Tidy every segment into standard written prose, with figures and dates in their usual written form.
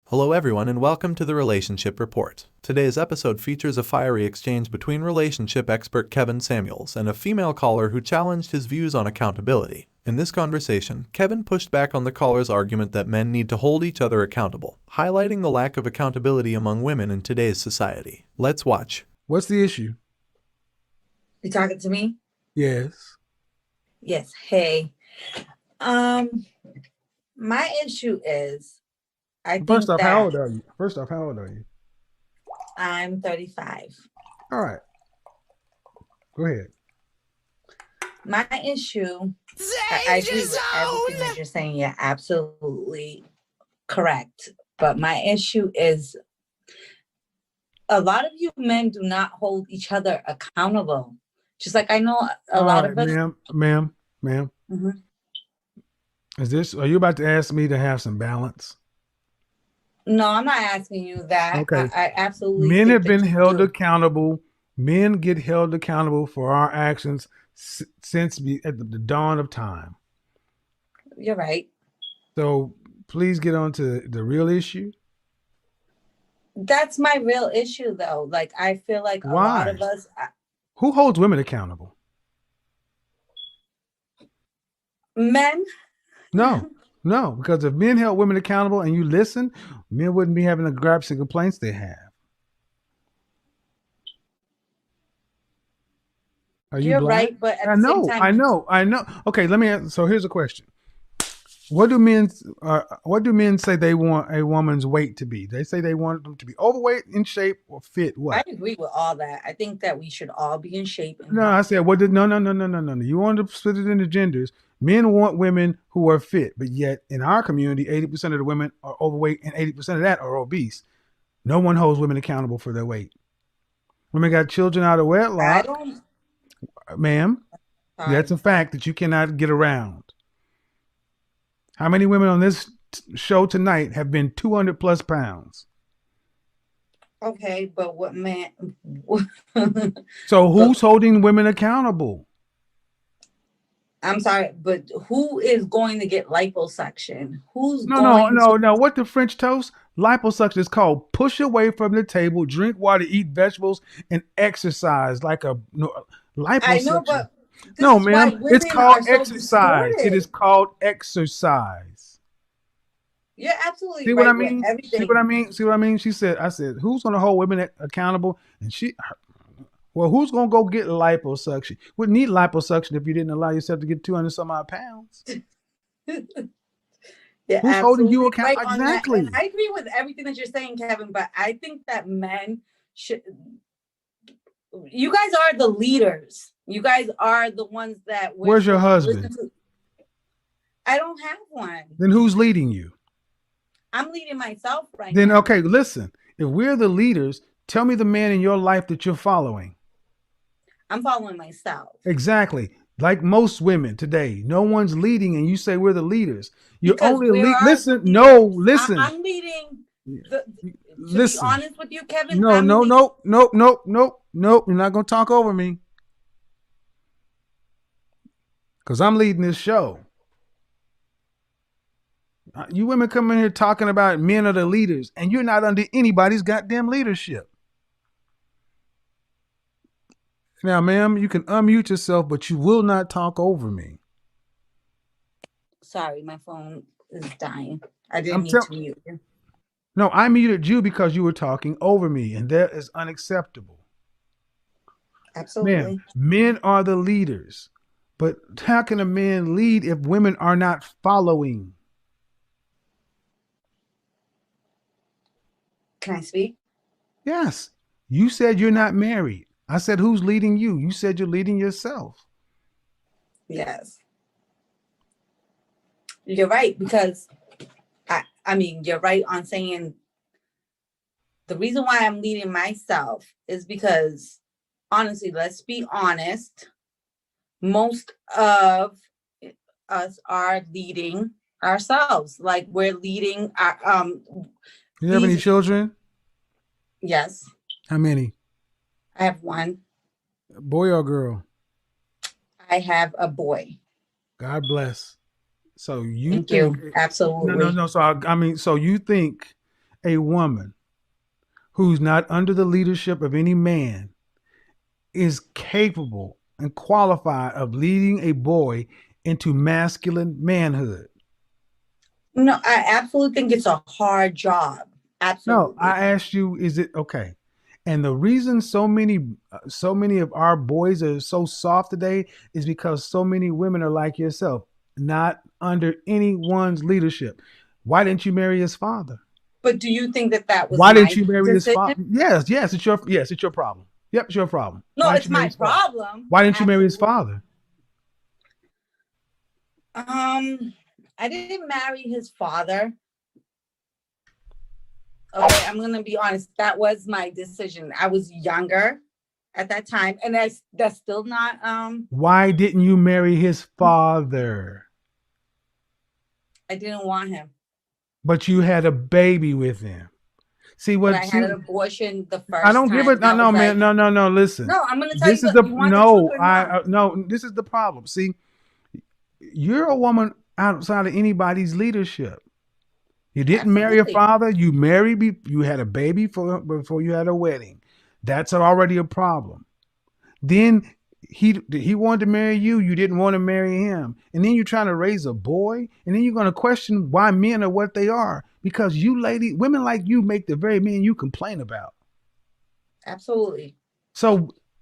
Hello everyone and welcome to the Relationship Report. Today's episode features a fiery exchange between relationship expert Kevin Samuels and a female caller who challenged his views on accountability. In this conversation, Kevin pushed back on the caller's argument that men need to hold each other accountable, highlighting the lack of accountability among women in today's society. Let's watch. What's the issue? You talking to me? Yes. Yes. Hey. My issue is First off, how old are you? I'm 35. All right. Go ahead. My issue, I agree with everything that you're saying. You're absolutely correct. But my issue is a lot of you men do not hold each other accountable. Just like I know a lot of us. Ma'am. Mm-hmm. Are you about to ask me to have some balance? No, I'm not asking you that. Okay. I absolutely. Men have been held accountable. Men get held accountable for our actions since at the dawn of time. You're right. So please get on to the real issue. That's my real issue, though. Like, I feel like a lot of us. Who holds women accountable? Men. No, because if men held women accountable and you listen, men wouldn't be having the gripes and complaints they have. You're right, but at the same time, I know. Okay, let me ask, so here's a question. What do men say they want a woman's weight to be? They say they want them to be overweight, in shape, or fit. What? I agree with all that. I think that we should all be in shape. I said, no. You want to split it into genders. Men want women who are fit, but yet in our community, 80% of the women are overweight and 80% of that are obese. No one holds women accountable for their weight. Women got children out of wedlock. Ma'am, that's a fact that you cannot get around. How many women on this show tonight have been 200 plus pounds? Okay, but what man? So who's holding women accountable? I'm sorry, but who is going to get liposuction? No. What the French toast? Liposuction is called push away from the table, drink water, eat vegetables, and exercise like a liposuction. I know, but no, ma'am, it's called exercise. It is called exercise. You're absolutely See right. What I mean? See what I mean? I said, who's going to hold women accountable? And who's going to go get liposuction? Wouldn't need liposuction if you didn't allow yourself to get 200 some odd pounds. Yeah, who's holding you accountable? Right, exactly. I agree with everything that you're saying, Kevin, but I think that men should. You guys are the leaders. You guys are the ones that. Where's your husband? I don't have one. Then who's leading you? I'm leading myself right now. Then, now. Okay, listen. If we're the leaders, tell me the man in your life that you're following. I'm following myself. Exactly. Like most women today, no one's leading, and you say we're the leaders. You're only listen. No, listen. I'm leading. Listen. To be honest with you, Kevin. No. You're not gonna talk over me, because I'm leading this show. You women come in here talking about men are the leaders, and you're not under anybody's goddamn leadership. Now, ma'am, you can unmute yourself, but you will not talk over me. Sorry, my phone is dying. I didn't need to mute you. No, I muted you because you were talking over me, and that is unacceptable. Absolutely. Ma'am, men are the leaders, but how can a man lead if women are not following? Can I speak? Yes. You said you're not married. I said, who's leading you? You said you're leading yourself. Yes. You're right, because I mean, you're right on saying the reason why I'm leading myself is because, honestly, let's be honest, most of us are leading ourselves. Like, we're leading our You have any children? Yes. How many? I have one. Boy or girl? I have a boy. God bless. So you Thank you. Absolutely. No. So I mean, so you think a woman who's not under the leadership of any man is capable and qualified of leading a boy into masculine manhood? No, I absolutely think it's a hard job. No, Absolutely. I asked you, is it okay? And the reason so many of our boys are so soft today is because so many women are like yourself, not under anyone's leadership. Why didn't you marry his father? But do you think that that was Why didn't my you marry his decision? father? Yes, it's your problem. Yep, it's your problem. No, Why didn't it's you marry my his father? problem. Why didn't you marry his Absolutely. father? I didn't marry his father. Okay, I'm gonna be honest. That was my decision. I was younger at that time, and that's still not. Why didn't you marry his father? I didn't want him, But you had a baby with him. See but what? I See, had an abortion the I first don't give time. it. No, I was no, like, man. No. Listen, no, I'm gonna tell this you. is Look, the you want the truth no. or no? No. This is the problem. See, you're a woman outside of anybody's leadership. You didn't marry a Absolutely, father. You married. You had a baby before you had a wedding. That's already a problem. Then he wanted to marry you. You didn't want to marry him. And then you're trying to raise a boy. And then you're going to question why men are what they are. Because women like you make the very men you complain about. absolutely,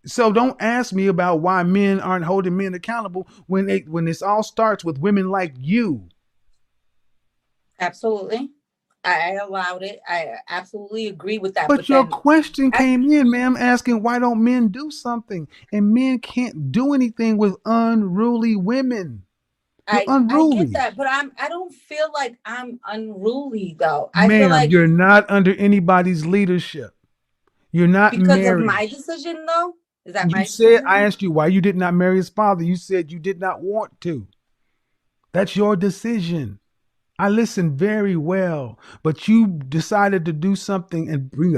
So don't ask me about why men aren't holding men accountable when this all starts with women like you. absolutely. I allowed it. I absolutely agree with that. But But your then, question I, came in, ma'am, asking why don't men do something? And men can't do anything with unruly women. You're I get unruly. that, but I don't feel like I'm unruly though. I feel Ma'am, like you're not under anybody's leadership. You're not because of married. my decision though. Is that You my said, I decision? asked you why you did not marry his father. You said you did not want to. That's your decision. I listened very well, but you decided to do something and bring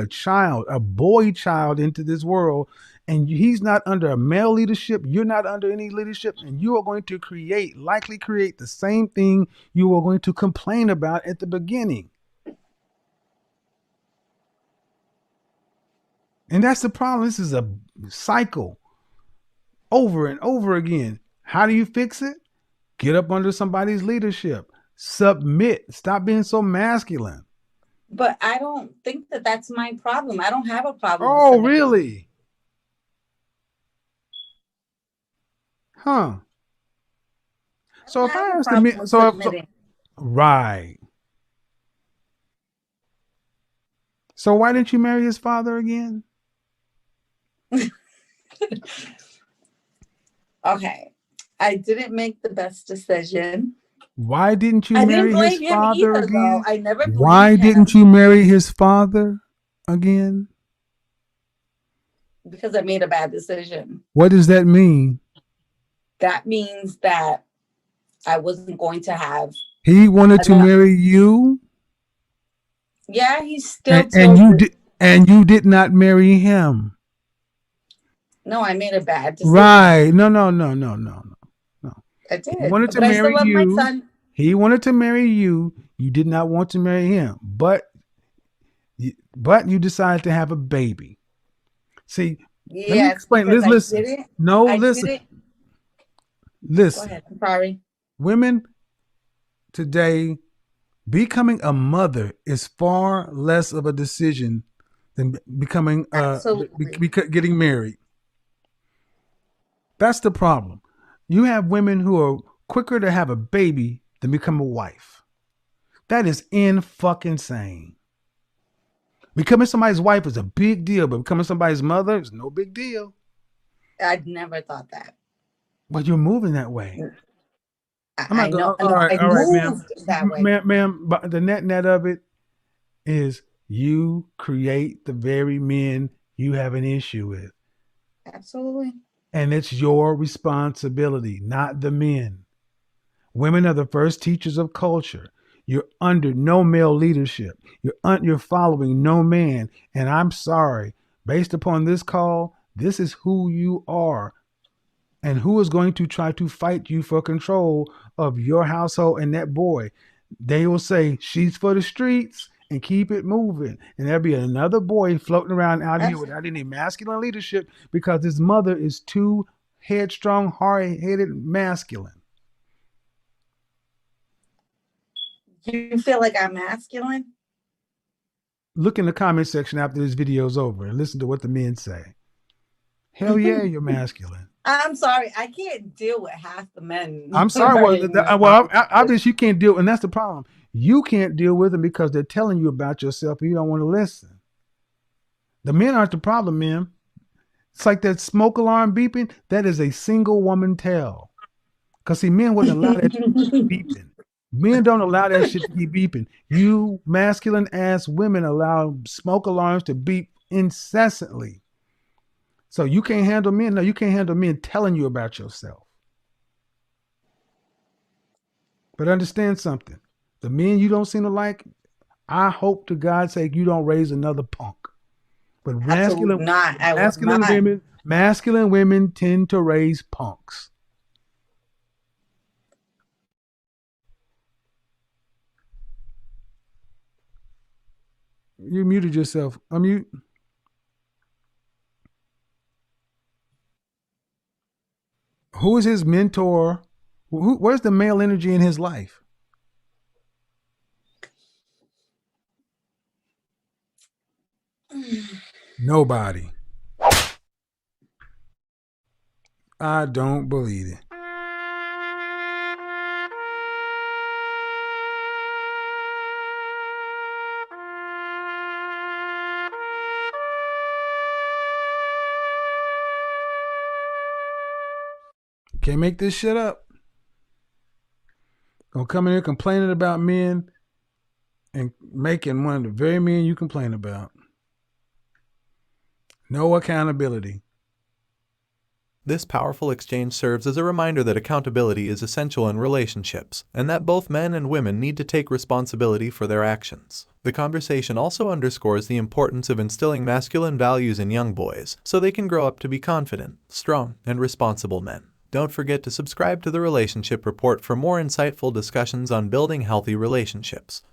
a boy child into this world, and he's not under a male leadership. You're not under any leadership, and you are going to likely create the same thing you were going to complain about at the beginning. And that's the problem. This is a cycle over and over again. How do you fix it? Get up under somebody's leadership. Submit. Stop being so masculine. But I don't think that that's my problem. I don't have a problem with Oh, submitting. really? Huh. I So don't if have I a asked the problem men, with submitting. right. So why didn't you marry his father again? Okay. I didn't make the best decision. Why didn't you I didn't marry his blame him father either, though. again? I never blamed Why didn't him you marry his father again? because I made a bad decision. What does that mean? That means that I wasn't going to have He wanted to enough. marry you, Yeah, he still and chose it. you did not marry him. No, I made a bad decision. Right. No. I He did. wanted to But I still marry love my you. son. He wanted to marry you. You did not want to marry him, but you decided to have a baby. See, let me Yes, explain. because Let's I listen. didn't. No, I listen. didn't. Go Listen. ahead. I'm sorry. Women today, becoming a mother is far less of a decision than Absolutely. getting married. That's the problem. You have women who are quicker to have a baby than become a wife. That is in fucking sane. Becoming somebody's wife is a big deal, but becoming somebody's mother is no big deal. I'd never thought that. But you're moving that way. I'm I not know. going. I know. I All right, ma'am. moved that way. Ma'am. But the net of it is you create the very men you have an issue with, Absolutely. and it's your responsibility, not the men. Women are the first teachers of culture. You're under no male leadership. You're following no man. And I'm sorry, based upon this call, this is who you are. And who is going to try to fight you for control of your household and that boy? They will say she's for the streets, and keep it moving. And there'll be another boy floating around out here without any masculine leadership because his mother is too headstrong, hard-headed, masculine. You feel like I'm masculine? Look in the comment section after this video's over and listen to what the men say. Hell yeah, you're masculine. I'm sorry, I can't deal with half the men. I'm sorry. Well, obviously you can't deal, and that's the problem. You can't deal with them because they're telling you about yourself and you don't want to listen. The men aren't the problem, man. It's like that smoke alarm beeping. That is a single woman tell. Because see, men wouldn't allow that shit to keep beeping. Men don't allow that shit to keep beeping. You masculine ass women allow smoke alarms to beep incessantly. So you can't handle men. No, you can't handle men telling you about yourself. But understand something. The men you don't seem to like, I hope to God's sake you don't raise another punk. But masculine women tend to raise punks. You muted yourself. Unmute. Who is his mentor? Where's the male energy in his life? Nobody. I don't believe it. Can't make this shit up. Gonna come in here complaining about men and making one of the very men you complain about. No accountability. This powerful exchange serves as a reminder that accountability is essential in relationships, and that both men and women need to take responsibility for their actions. The conversation also underscores the importance of instilling masculine values in young boys, so they can grow up to be confident, strong, and responsible men. Don't forget to subscribe to the Relationship Report for more insightful discussions on building healthy relationships.